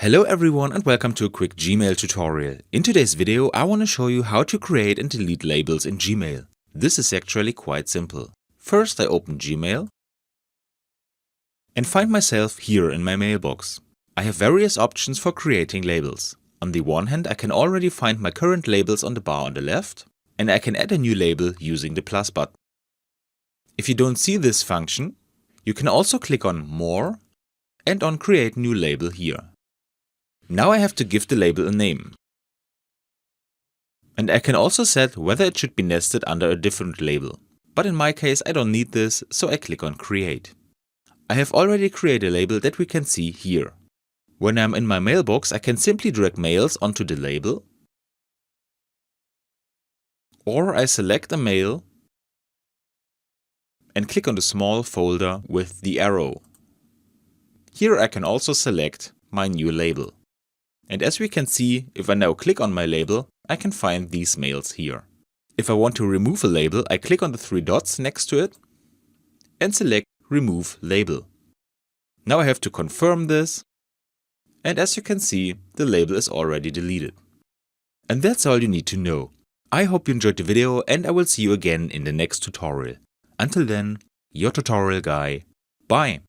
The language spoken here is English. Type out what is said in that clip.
Hello everyone and welcome to a quick Gmail tutorial. In today's video I want to show you how to create and delete labels in Gmail. This is actually quite simple. First I open Gmail and find myself here in my mailbox. I have various options for creating labels. On the one hand I can already find my current labels on the bar on the left, and I can add a new label using the plus button. If you don't see this function, you can also click on More and on Create New Label here. Now I have to give the label a name. And I can also set whether it should be nested under a different label. But in my case I don't need this, so I click on Create. I have already created a label that we can see here. When I'm in my mailbox I can simply drag mails onto the label. Or I select a mail and click on the small folder with the arrow. Here I can also select my new label. And as we can see, if I now click on my label, I can find these mails here. If I want to remove a label, I click on the three dots next to it and select Remove Label. Now I have to confirm this, and as you can see, the label is already deleted. And that's all you need to know. I hope you enjoyed the video and I will see you again in the next tutorial. Until then, your tutorial guy. Bye!